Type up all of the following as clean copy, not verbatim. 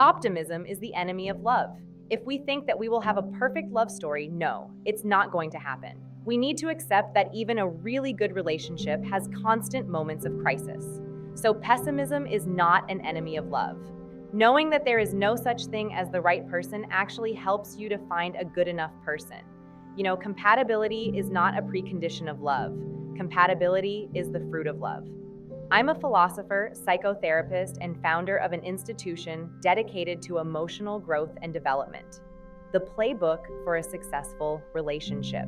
Optimism is the enemy of love. If we think that we will have a perfect love story, no, it's not going to happen. We need to accept that even a really good relationship has constant moments of crisis. So, pessimism is not an enemy of love. Knowing that there is no such thing as the right person actually helps you to find a good enough person. Compatibility is not a precondition of love. Compatibility is the fruit of love. I'm a philosopher, psychotherapist, and founder of an institution dedicated to emotional growth and development. The playbook for a successful relationship.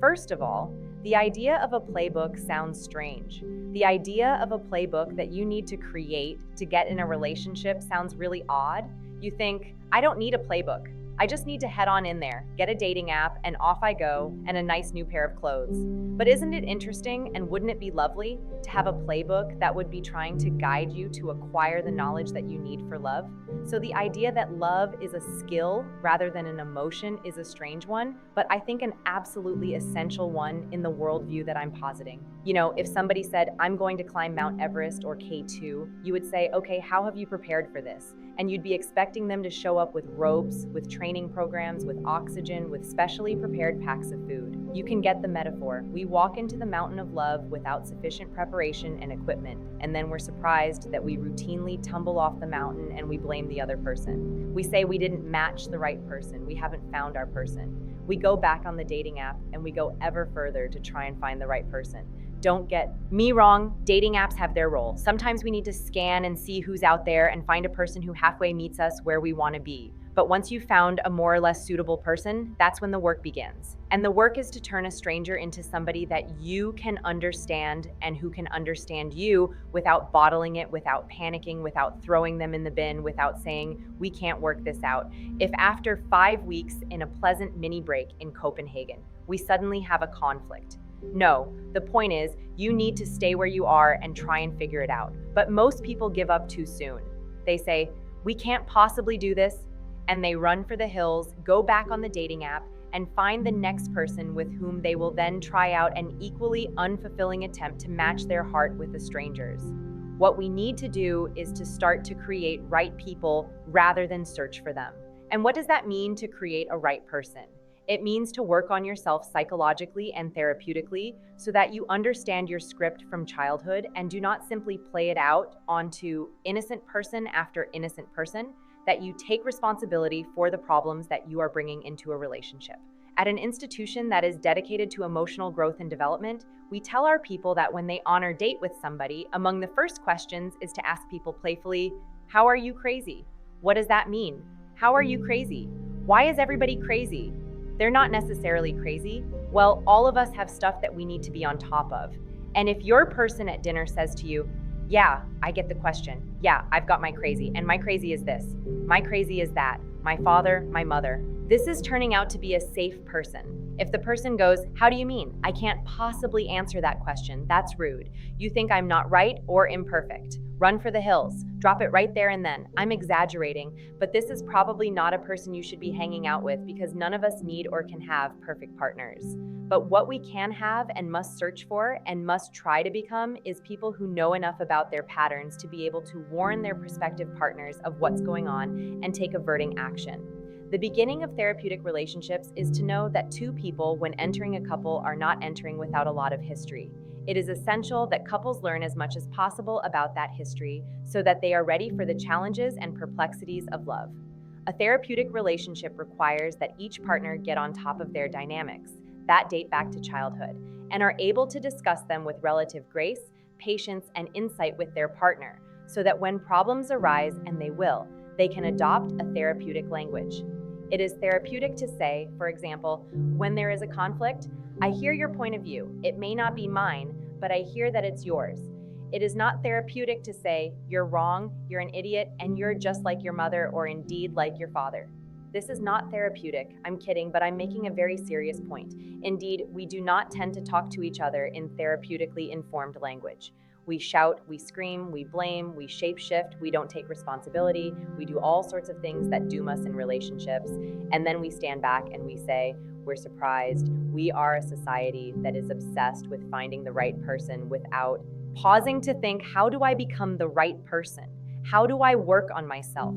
First of all, the idea of a playbook sounds strange. The idea of a playbook that you need to create to get in a relationship sounds really odd. You think, I don't need a playbook. I just need to head on in there, get a dating app, and off I go, and a nice new pair of clothes. But isn't it interesting, and wouldn't it be lovely to have a playbook that would be trying to guide you to acquire the knowledge that you need for love? So the idea that love is a skill rather than an emotion is a strange one, but I think an absolutely essential one in the worldview that I'm positing. If somebody said, I'm going to climb Mount Everest or K2, you would say, okay, how have you prepared for this? And you'd be expecting them to show up with ropes, with training programs, with oxygen, with specially prepared packs of food. You can get the metaphor. We walk into the mountain of love without sufficient preparation and equipment, and then we're surprised that we routinely tumble off the mountain and we blame the other person. We say we didn't match the right person, we haven't found our person. We go back on the dating app and we go ever further to try and find the right person. Don't get me wrong, dating apps have their role. Sometimes we need to scan and see who's out there and find a person who halfway meets us where we want to be. But once you've found a more or less suitable person, that's when the work begins. And the work is to turn a stranger into somebody that you can understand and who can understand you without bottling it, without panicking, without throwing them in the bin, without saying, we can't work this out. If after 5 weeks in a pleasant mini break in Copenhagen, we suddenly have a conflict. No, the point is, you need to stay where you are and try and figure it out. But most people give up too soon. They say, we can't possibly do this, and they run for the hills, go back on the dating app, and find the next person with whom they will then try out an equally unfulfilling attempt to match their heart with a stranger's. What we need to do is to start to create right people rather than search for them. And what does that mean to create a right person? It means to work on yourself psychologically and therapeutically so that you understand your script from childhood and do not simply play it out onto innocent person after innocent person, that you take responsibility for the problems that you are bringing into a relationship. At an institution that is dedicated to emotional growth and development, we tell our people that when they honor date with somebody, among the first questions is to ask people playfully, how are you crazy? What does that mean? How are you crazy? Why is everybody crazy? They're not necessarily crazy. Well, all of us have stuff that we need to be on top of. And if your person at dinner says to you, yeah, I get the question. Yeah, I've got my crazy. And my crazy is this. My crazy is that. My father, my mother. This is turning out to be a safe person. If the person goes, how do you mean? I can't possibly answer that question. That's rude. You think I'm not right or imperfect. Run for the hills. Drop it right there and then. I'm exaggerating, but this is probably not a person you should be hanging out with because none of us need or can have perfect partners. But what we can have and must search for and must try to become is people who know enough about their patterns to be able to warn their prospective partners of what's going on and take averting action. The beginning of therapeutic relationships is to know that two people, when entering a couple, are not entering without a lot of history. It is essential that couples learn as much as possible about that history so that they are ready for the challenges and perplexities of love. A therapeutic relationship requires that each partner get on top of their dynamics that date back to childhood and are able to discuss them with relative grace, patience, and insight with their partner so that when problems arise, and they will, they can adopt a therapeutic language. It is therapeutic to say, for example, when there is a conflict, I hear your point of view. It may not be mine, but I hear that it's yours. It is not therapeutic to say, you're wrong, you're an idiot, and you're just like your mother or indeed like your father. This is not therapeutic. I'm kidding, but I'm making a very serious point. Indeed, we do not tend to talk to each other in therapeutically informed language. We shout, we scream, we blame, we shapeshift, we don't take responsibility, we do all sorts of things that doom us in relationships, and then we stand back and we say, we're surprised. We are a society that is obsessed with finding the right person without pausing to think, how do I become the right person? How do I work on myself?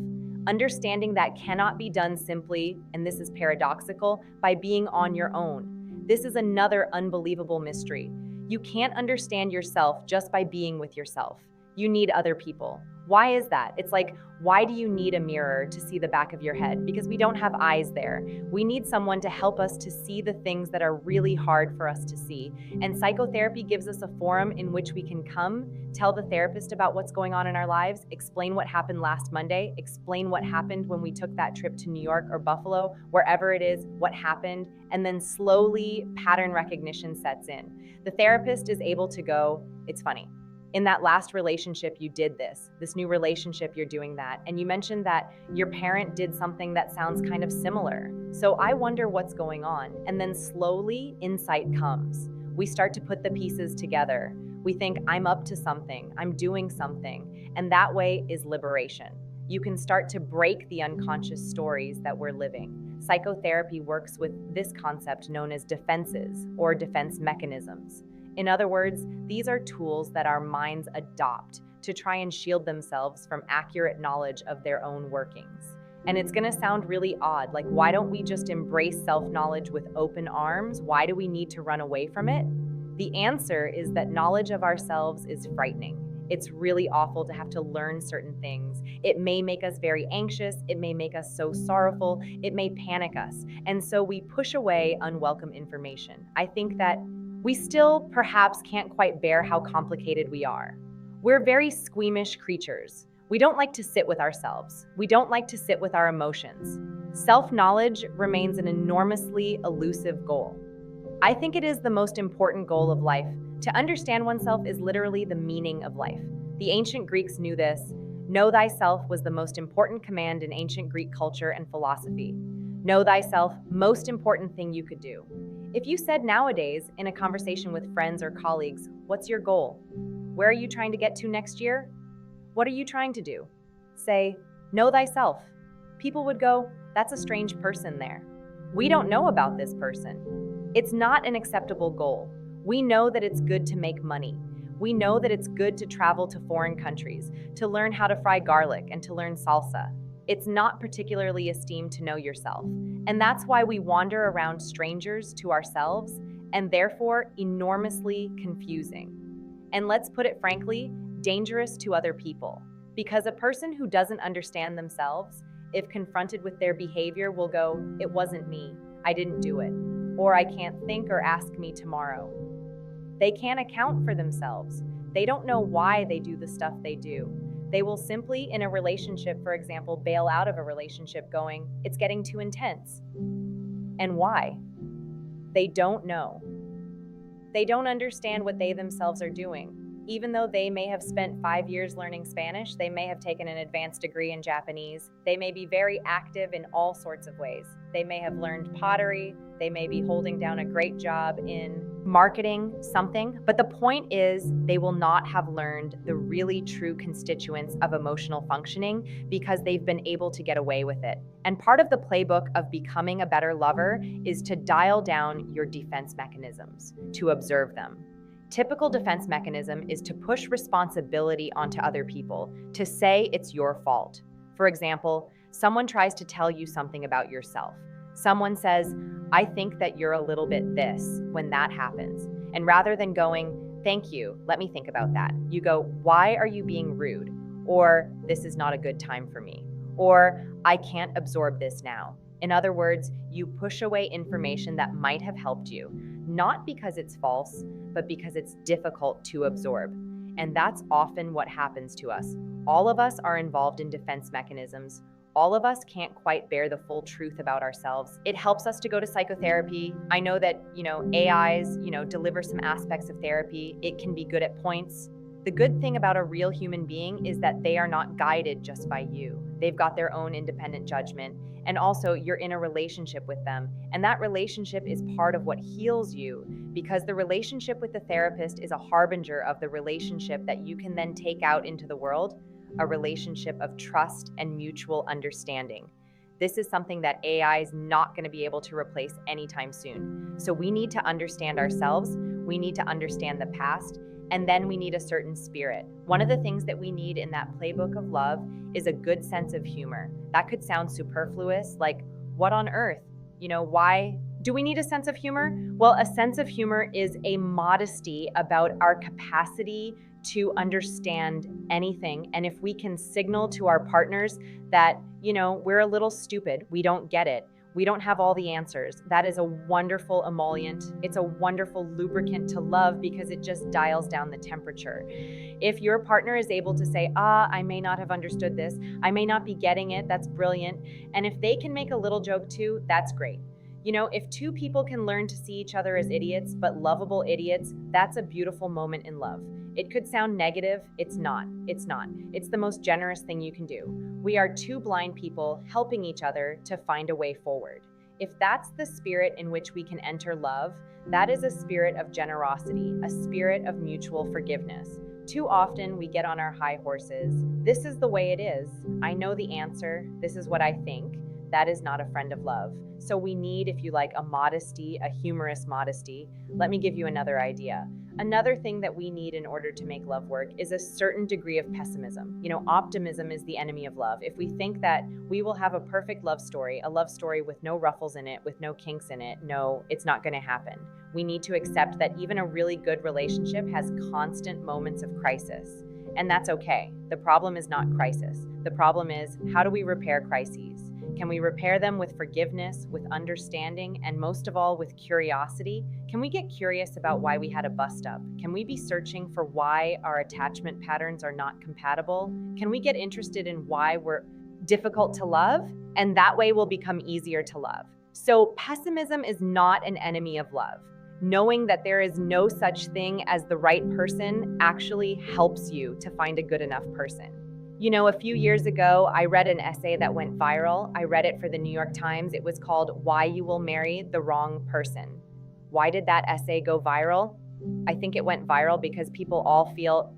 Understanding that cannot be done simply, and this is paradoxical, by being on your own. This is another unbelievable mystery. You can't understand yourself just by being with yourself. You need other people. Why is that? It's like, why do you need a mirror to see the back of your head? Because we don't have eyes there. We need someone to help us to see the things that are really hard for us to see. And psychotherapy gives us a forum in which we can come, tell the therapist about what's going on in our lives, explain what happened last Monday, explain what happened when we took that trip to New York or Buffalo, wherever it is, what happened, and then slowly pattern recognition sets in. The therapist is able to go, it's funny. In that last relationship, you did this new relationship, you're doing that. And you mentioned that your parent did something that sounds kind of similar. So I wonder what's going on. And then slowly insight comes. We start to put the pieces together. We think, I'm up to something, I'm doing something. And that way is liberation. You can start to break the unconscious stories that we're living. Psychotherapy works with this concept known as defenses or defense mechanisms. In other words, these are tools that our minds adopt to try and shield themselves from accurate knowledge of their own workings. And it's going to sound really odd, like why don't we just embrace self-knowledge with open arms? Why do we need to run away from it? The answer is that knowledge of ourselves is frightening. It's really awful to have to learn certain things. It may make us very anxious. It may make us so sorrowful. It may panic us. And so we push away unwelcome information. I think that we still perhaps can't quite bear how complicated we are. We're very squeamish creatures. We don't like to sit with ourselves. We don't like to sit with our emotions. Self-knowledge remains an enormously elusive goal. I think it is the most important goal of life. To understand oneself is literally the meaning of life. The ancient Greeks knew this. Know thyself was the most important command in ancient Greek culture and philosophy. Know thyself, most important thing you could do. If you said nowadays, in a conversation with friends or colleagues, what's your goal? Where are you trying to get to next year? What are you trying to do? Say, know thyself. People would go, that's a strange person there. We don't know about this person. It's not an acceptable goal. We know that it's good to make money. We know that it's good to travel to foreign countries, to learn how to fry garlic and to learn salsa. It's not particularly esteemed to know yourself. And that's why we wander around strangers to ourselves and therefore enormously confusing. And let's put it frankly, dangerous to other people. Because a person who doesn't understand themselves, if confronted with their behavior, will go, it wasn't me, I didn't do it, or I can't think or ask me tomorrow. They can't account for themselves. They don't know why they do the stuff they do. They will simply, in a relationship, for example, bail out of a relationship going, it's getting too intense. And why? They don't know. They don't understand what they themselves are doing. Even though they may have spent 5 years learning Spanish, they may have taken an advanced degree in Japanese, they may be very active in all sorts of ways. They may have learned pottery, they may be holding down a great job in marketing something, but the point is they will not have learned the really true constituents of emotional functioning because they've been able to get away with it. And part of the playbook of becoming a better lover is to dial down your defense mechanisms, to observe them. Typical defense mechanism is to push responsibility onto other people, to say it's your fault. For example, someone tries to tell you something about yourself. Someone says, I think that you're a little bit this when that happens. And rather than going, thank you, let me think about that, you go, why are you being rude? Or this is not a good time for me. Or I can't absorb this now. In other words, you push away information that might have helped you, not because it's false, but because it's difficult to absorb. And that's often what happens to us. All of us are involved in defense mechanisms. All of us can't quite bear the full truth about ourselves. It helps us to go to psychotherapy. I know that, AIs, deliver some aspects of therapy. It can be good at points. The good thing about a real human being is that they are not guided just by you. They've got their own independent judgment. And also, you're in a relationship with them. And that relationship is part of what heals you, because the relationship with the therapist is a harbinger of the relationship that you can then take out into the world, a relationship of trust and mutual understanding. This is something that AI is not going to be able to replace anytime soon. So we need to understand ourselves. we need to understand the past, and then we need a certain spirit. One of the things that we need in that playbook of love is a good sense of humor. That could sound superfluous, like, what on earth? Why do we need a sense of humor? Well, a sense of humor is a modesty about our capacity to understand anything. And if we can signal to our partners that, we're a little stupid, we don't get it, we don't have all the answers, that is a wonderful emollient. It's a wonderful lubricant to love because it just dials down the temperature. If your partner is able to say, I may not have understood this, I may not be getting it, that's brilliant. And if they can make a little joke too, that's great. If two people can learn to see each other as idiots, but lovable idiots, that's a beautiful moment in love. It could sound negative. It's not. It's not. It's the most generous thing you can do. We are two blind people helping each other to find a way forward. If that's the spirit in which we can enter love, that is a spirit of generosity, a spirit of mutual forgiveness. Too often we get on our high horses. This is the way it is. I know the answer. This is what I think. That is not a friend of love. So we need, if you like, a modesty, a humorous modesty. Let me give you another idea. Another thing that we need in order to make love work is a certain degree of pessimism. Optimism is the enemy of love. If we think that we will have a perfect love story, a love story with no ruffles in it, with no kinks in it, no, it's not going to happen. We need to accept that even a really good relationship has constant moments of crisis. And that's okay. The problem is not crisis. The problem is, how do we repair crises? Can we repair them with forgiveness, with understanding, and most of all, with curiosity? Can we get curious about why we had a bust up? Can we be searching for why our attachment patterns are not compatible? Can we get interested in why we're difficult to love? And that way we'll become easier to love. So pessimism is not an enemy of love. Knowing that there is no such thing as the right person actually helps you to find a good enough person. A few years ago, I read an essay that went viral. I read it for the New York Times. It was called Why You Will Marry the Wrong Person. Why did that essay go viral? I think it went viral because people all feel,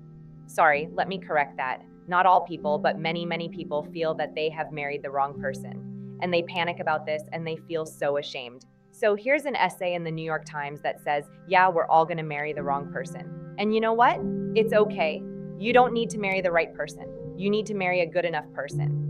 let me correct that. Not all people, but many, many people feel that they have married the wrong person. And they panic about this and they feel so ashamed. So here's an essay in the New York Times that says, yeah, we're all gonna marry the wrong person. And you know what? It's okay. You don't need to marry the right person. You need to marry a good enough person.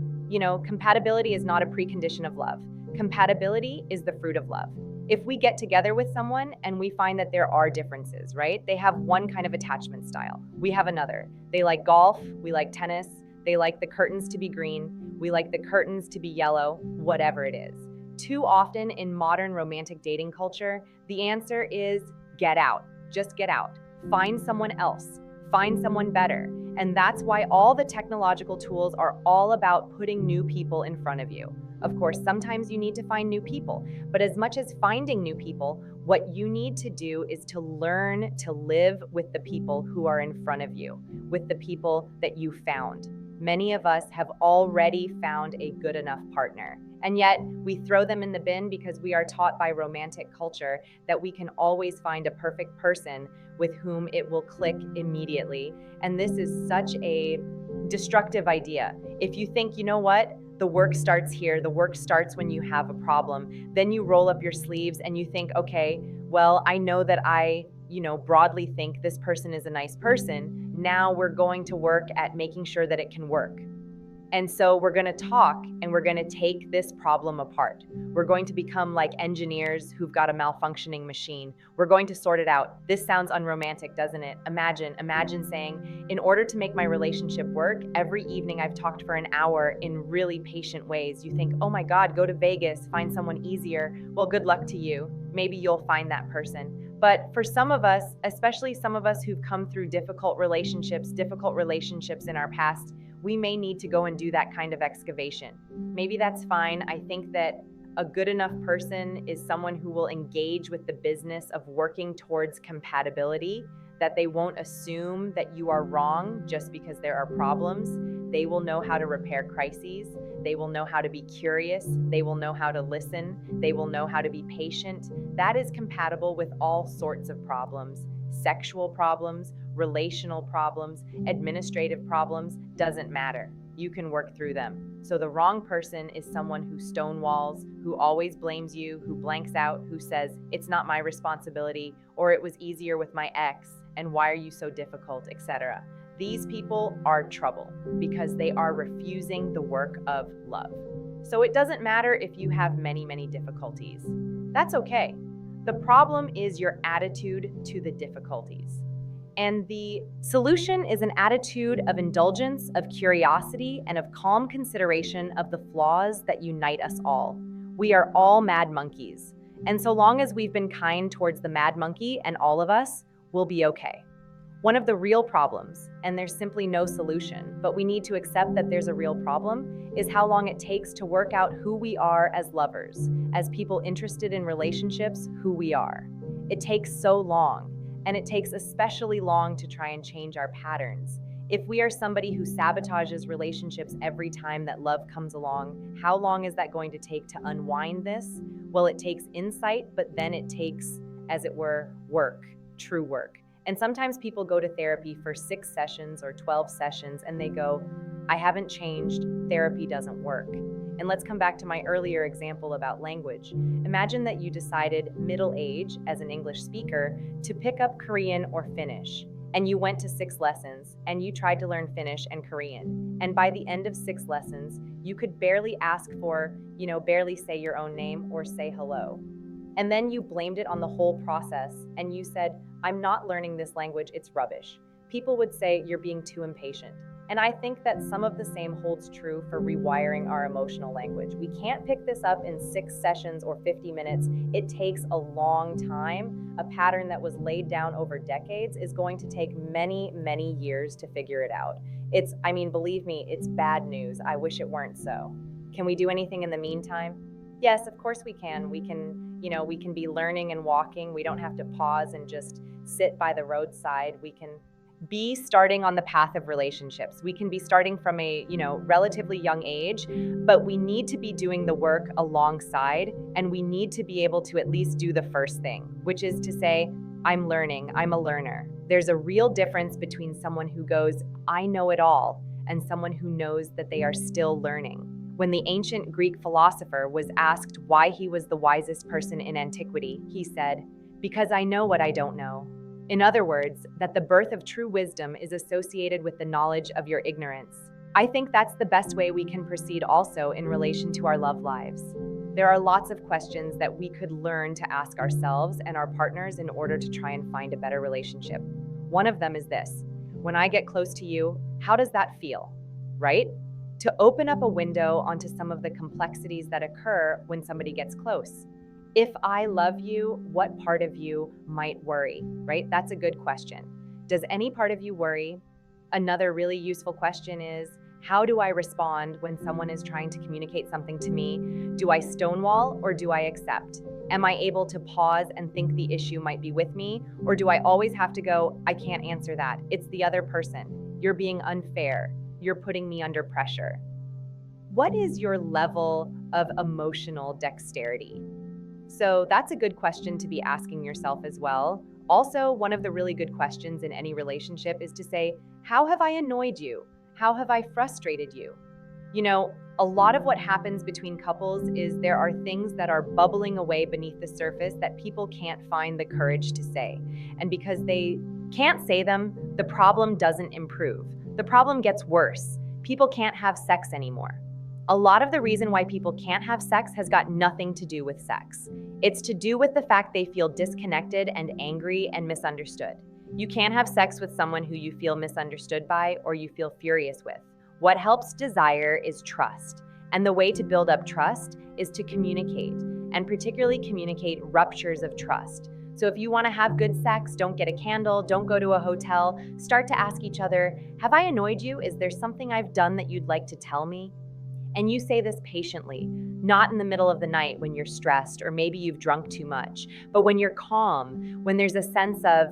Compatibility is not a precondition of love. Compatibility is the fruit of love. If we get together with someone and we find that there are differences, right? They have one kind of attachment style. We have another. They like golf. We like tennis. They like the curtains to be green. We like the curtains to be yellow, whatever it is. Too often in modern romantic dating culture, the answer is get out. Just get out. Find someone else. Find someone better. And that's why all the technological tools are all about putting new people in front of you. Of course, sometimes you need to find new people, but as much as finding new people, what you need to do is to learn to live with the people who are in front of you, with the people that you found. Many of us have already found a good enough partner, and yet we throw them in the bin because we are taught by romantic culture that we can always find a perfect person with whom it will click immediately. And this is such a destructive idea. If you think, the work starts here, the work starts when you have a problem, then you roll up your sleeves and you think, okay, well, I know that I broadly think this person is a nice person. Now we're going to work at making sure that it can work. And so we're going to talk and we're going to take this problem apart. We're going to become like engineers who've got a malfunctioning machine. We're going to sort it out. This sounds unromantic, doesn't it? Imagine saying, in order to make my relationship work, every evening I've talked for an hour in really patient ways. You think, oh my God, go to Vegas, find someone easier. Well, good luck to you. Maybe you'll find that person. But for some of us, especially some of us who've come through difficult relationships in our past, we may need to go and do that kind of excavation. Maybe that's fine. I think that a good enough person is someone who will engage with the business of working towards compatibility, that they won't assume that you are wrong just because there are problems. They will know how to repair crises. They will know how to be curious. They will know how to listen. They will know how to be patient. That is compatible with all sorts of problems. Sexual problems, relational problems, administrative problems, doesn't matter. You can work through them. So the wrong person is someone who stonewalls, who always blames you, who blanks out, who says, it's not my responsibility, or it was easier with my ex, and why are you so difficult, etc. These people are trouble because they are refusing the work of love. So it doesn't matter if you have many difficulties. That's okay. The problem is your attitude to the difficulties. And the solution is an attitude of indulgence, of curiosity, and of calm consideration of the flaws that unite us all. We are all mad monkeys. And so long as we've been kind towards the mad monkey and all of us, we'll be okay. One of the real problems, and there's simply no solution, but we need to accept that there's a real problem, is how long it takes to work out who we are as lovers, as people interested in relationships, who we are. It takes so long, and it takes especially long to try and change our patterns. If we are somebody who sabotages relationships every time that love comes along, how long is that going to take to unwind this? Well, it takes insight, but then it takes, as it were, work, true work. And sometimes people go to therapy for 6 sessions or 12 sessions and they go, I haven't changed, therapy doesn't work. And let's come back to my earlier example about language. Imagine that you decided middle age as an English speaker to pick up Korean or Finnish. And you went to 6 lessons and you tried to learn Finnish and Korean. And by the end of 6 lessons, you could barely ask for, barely say your own name or say hello. And then you blamed it on the whole process and you said, I'm not learning this language, it's rubbish. People would say you're being too impatient. And I think that some of the same holds true for rewiring our emotional language. We can't pick this up in 6 sessions or 50 minutes. It takes a long time. A pattern that was laid down over decades is going to take many years to figure it out. Believe me, it's bad news. I wish it weren't so. Can we do anything in the meantime? Yes, of course we can. We can be learning and walking. We don't have to pause and just sit by the roadside. We can be starting on the path of relationships. We can be starting from a, relatively young age, but we need to be doing the work alongside, and we need to be able to at least do the first thing, which is to say, I'm learning, I'm a learner. There's a real difference between someone who goes, I know it all, and someone who knows that they are still learning. When the ancient Greek philosopher was asked why he was the wisest person in antiquity, he said, because I know what I don't know. In other words, that the birth of true wisdom is associated with the knowledge of your ignorance. I think that's the best way we can proceed also in relation to our love lives. There are lots of questions that we could learn to ask ourselves and our partners in order to try and find a better relationship. One of them is this: when I get close to you, how does that feel? Right? To open up a window onto some of the complexities that occur when somebody gets close. If I love you, what part of you might worry, right? That's a good question. Does any part of you worry? Another really useful question is, how do I respond when someone is trying to communicate something to me? Do I stonewall or do I accept? Am I able to pause and think the issue might be with me? Or do I always have to go, I can't answer that. It's the other person. You're being unfair. You're putting me under pressure. What is your level of emotional dexterity? So that's a good question to be asking yourself as well. Also, one of the really good questions in any relationship is to say, how have I annoyed you? How have I frustrated you? A lot of what happens between couples is there are things that are bubbling away beneath the surface that people can't find the courage to say. And because they can't say them, the problem doesn't improve. The problem gets worse. People can't have sex anymore. A lot of the reason why people can't have sex has got nothing to do with sex. It's to do with the fact they feel disconnected and angry and misunderstood. You can't have sex with someone who you feel misunderstood by or you feel furious with. What helps desire is trust. And the way to build up trust is to communicate, and particularly communicate ruptures of trust. So if you want to have good sex, don't get a candle, don't go to a hotel. Start to ask each other, have I annoyed you? Is there something I've done that you'd like to tell me? And you say this patiently, not in the middle of the night when you're stressed or maybe you've drunk too much, but when you're calm, when there's a sense of,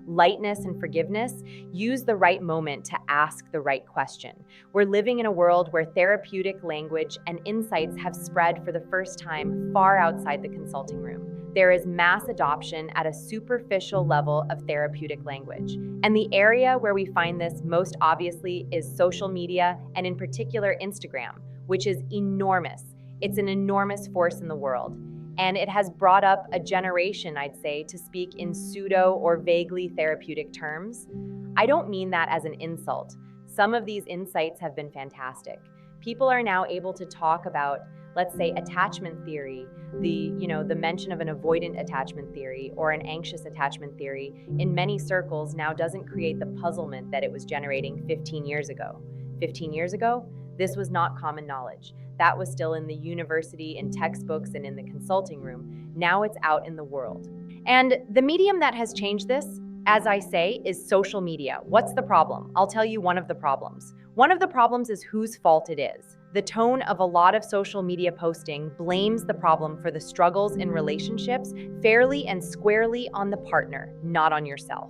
lightness and forgiveness. Use the right moment to ask the right question. We're living in a world where therapeutic language and insights have spread for the first time far outside the consulting room. There is mass adoption at a superficial level of therapeutic language. And the area where we find this most obviously is social media, and in particular Instagram, which is enormous. It's an enormous force in the world. And it has brought up a generation, I'd say, to speak in pseudo or vaguely therapeutic terms. I don't mean that as an insult. Some of these insights have been fantastic. People are now able to talk about, let's say, attachment theory, the mention of an avoidant attachment theory or an anxious attachment theory in many circles now doesn't create the puzzlement that it was generating 15 years ago. 15 years ago, this was not common knowledge. That was still in the university, in textbooks, and in the consulting room. Now it's out in the world. And the medium that has changed this, as I say, is social media. What's the problem? I'll tell you one of the problems. One of the problems is whose fault it is. The tone of a lot of social media posting blames the problem for the struggles in relationships fairly and squarely on the partner, not on yourself.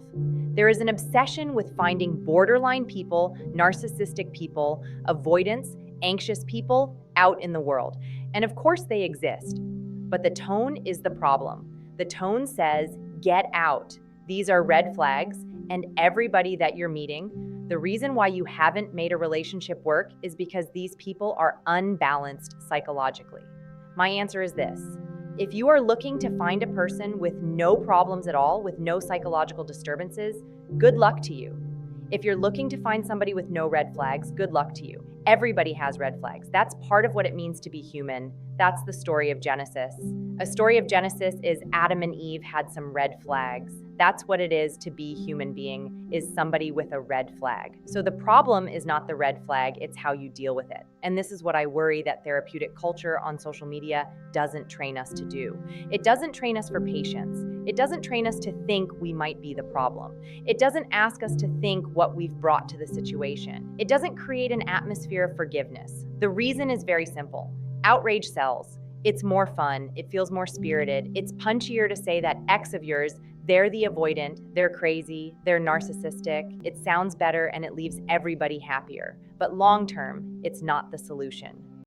There is an obsession with finding borderline people, narcissistic people, avoidance, anxious people out in the world. And of course they exist. But the tone is the problem. The tone says, get out. These are red flags, and everybody that you're meeting, the reason why you haven't made a relationship work is because these people are unbalanced psychologically. My answer is this. If you are looking to find a person with no problems at all, with no psychological disturbances, good luck to you. If you're looking to find somebody with no red flags, good luck to you. Everybody has red flags. That's part of what it means to be human. That's the story of Genesis. A story of Genesis is Adam and Eve had some red flags. That's what it is to be human being, is somebody with a red flag. So the problem is not the red flag, it's how you deal with it. And this is what I worry that therapeutic culture on social media doesn't train us to do. It doesn't train us for patience. It doesn't train us to think we might be the problem. It doesn't ask us to think what we've brought to the situation. It doesn't create an atmosphere of forgiveness. The reason is very simple. Outrage sells. It's more fun. It feels more spirited. It's punchier to say that ex of yours, they're the avoidant, they're crazy, they're narcissistic. It sounds better and it leaves everybody happier. But long term, it's not the solution.